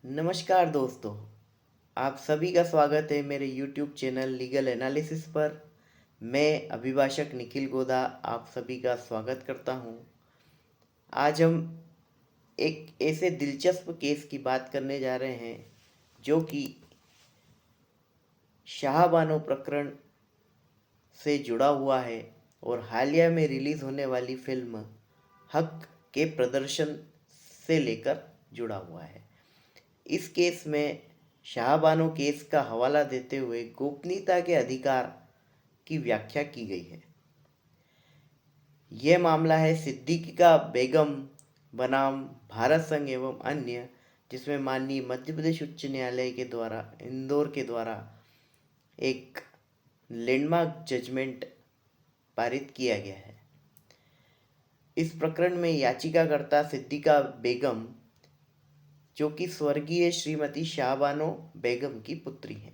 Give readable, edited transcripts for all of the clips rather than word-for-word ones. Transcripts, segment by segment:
नमस्कार दोस्तों, आप सभी का स्वागत है मेरे YouTube चैनल लीगल एनालिसिस पर। मैं अभिभाषक निखिल गोदा आप सभी का स्वागत करता हूं। आज हम एक ऐसे दिलचस्प केस की बात करने जा रहे हैं जो कि शाहबानो प्रकरण से जुड़ा हुआ है और हालिया में रिलीज़ होने वाली फिल्म हक के प्रदर्शन से लेकर जुड़ा हुआ है। इस केस में शाहबानो केस का हवाला देते हुए गोपनीयता के अधिकार की व्याख्या की गई है। यह मामला है सिद्दीकी बेगम बनाम भारत संघ एवं अन्य, जिसमें माननीय मध्य प्रदेश उच्च न्यायालय के द्वारा इंदौर के द्वारा एक लैंडमार्क जजमेंट पारित किया गया है। इस प्रकरण में याचिकाकर्ता सिद्दीका बेगम, जो कि स्वर्गीय श्रीमती शाहबानो बेगम की पुत्री हैं,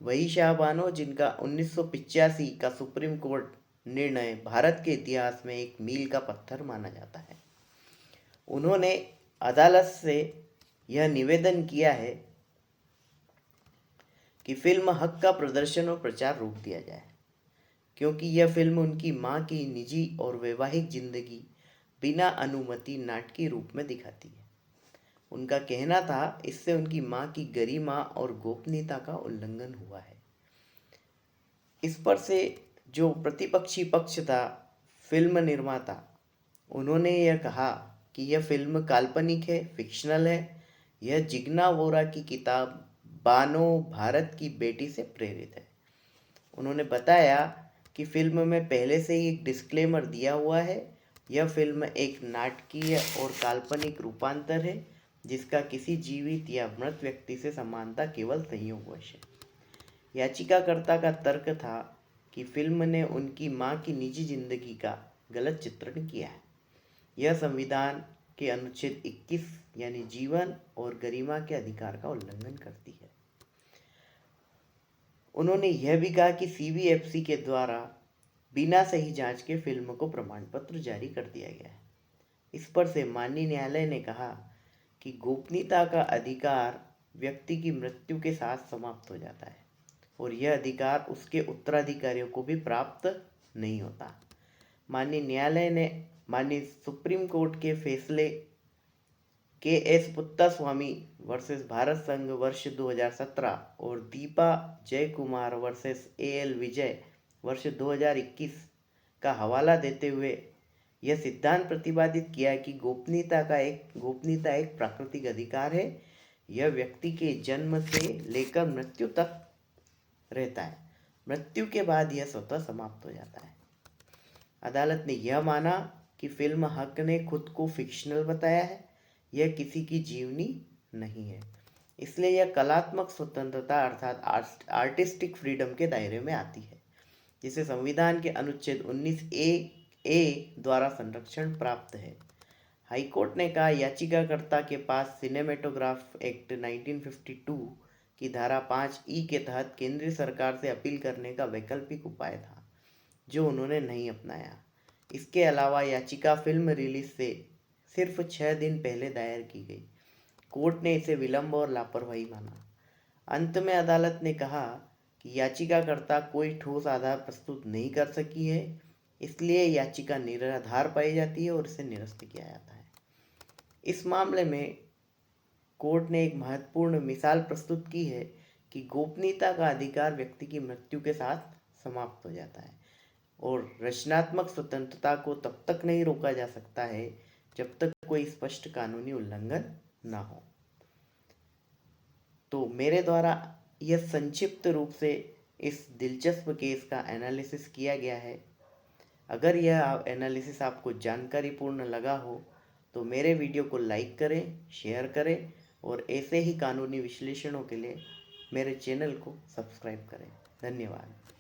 वही शाहबानो जिनका 1985 का सुप्रीम कोर्ट निर्णय भारत के इतिहास में एक मील का पत्थर माना जाता है। उन्होंने अदालत से यह निवेदन किया है कि फिल्म हक का प्रदर्शन और प्रचार रोक दिया जाए, क्योंकि यह फिल्म उनकी मां की निजी और वैवाहिक जिंदगी बिना अनुमति नाटकीय रूप में दिखाती है। उनका कहना था इससे उनकी मां की गरिमा और गोपनीयता का उल्लंघन हुआ है। इस पर से जो प्रतिपक्षी पक्ष था, फिल्म निर्माता, उन्होंने यह कहा कि यह फिल्म काल्पनिक है, फिक्शनल है। यह जिग्ना वोरा की किताब बानो भारत की बेटी से प्रेरित है। उन्होंने बताया कि फिल्म में पहले से ही एक डिस्क्लेमर दिया हुआ है। यह फिल्म एक नाटकीय और काल्पनिक रूपांतर है जिसका किसी जीवित या मृत व्यक्ति से समानता केवल संयोगवश है। याचिकाकर्ता का तर्क था कि फिल्म ने उनकी मां की निजी जिंदगी का गलत चित्रण किया है। यह संविधान के अनुच्छेद 21 यानी जीवन और गरिमा के अधिकार का उल्लंघन करती है। उन्होंने यह भी कहा कि सीबीएफसी के द्वारा बिना सही जांच के फिल्म को प्रमाण पत्र जारी कर दिया गया है। इस पर से माननीय न्यायालय ने कहा कि गोपनीयता का अधिकार व्यक्ति की मृत्यु के साथ समाप्त हो जाता है और यह अधिकार उसके उत्तराधिकारियों को भी प्राप्त नहीं होता। माननीय न्यायालय ने माननीय सुप्रीम कोर्ट के फैसले के.एस. पुत्तास्वामी वर्सेस भारत संघ वर्ष 2017 और दीपा जयकुमार वर्सेस ए.एल. विजय वर्ष 2021 का हवाला देते हुए यह सिद्धांत प्रतिपादित किया कि गोपनीयता एक प्राकृतिक अधिकार है। यह व्यक्ति के जन्म से लेकर मृत्यु तक रहता है। मृत्यु के बाद यह स्वतः समाप्त हो जाता है। अदालत ने यह माना कि फिल्म हक ने खुद को फिक्शनल बताया है, यह किसी की जीवनी नहीं है, इसलिए यह कलात्मक स्वतंत्रता अर्थात आर्टिस्टिक फ्रीडम के दायरे में आती है, जिसे संविधान के अनुच्छेद 19A द्वारा संरक्षण प्राप्त है। हाईकोर्ट ने कहा याचिकाकर्ता के पास सिनेमेटोग्राफ एक्ट 1952 की धारा 5E के तहत केंद्र सरकार से अपील करने का वैकल्पिक उपाय था, जो उन्होंने नहीं अपनाया। इसके अलावा याचिका फिल्म रिलीज से सिर्फ 6 दिन पहले दायर की गई। कोर्ट ने इसे विलंब और लापरवाही माना। अंत में अदालत ने कहा कि याचिकाकर्ता कोई ठोस आधार प्रस्तुत नहीं कर सकी है, इसलिए याचिका निराधार पाई जाती है और इसे निरस्त किया जाता है। इस मामले में कोर्ट ने एक महत्वपूर्ण मिसाल प्रस्तुत की है कि गोपनीयता का अधिकार व्यक्ति की मृत्यु के साथ समाप्त हो जाता है और रचनात्मक स्वतंत्रता को तब तक नहीं रोका जा सकता है जब तक कोई स्पष्ट कानूनी उल्लंघन ना हो। तो मेरे द्वारा यह संक्षिप्त रूप से इस दिलचस्प केस का एनालिसिस किया गया है। अगर यह एनालिसिस आपको जानकारीपूर्ण लगा हो तो मेरे वीडियो को लाइक करें, शेयर करें और ऐसे ही कानूनी विश्लेषणों के लिए मेरे चैनल को सब्सक्राइब करें। धन्यवाद।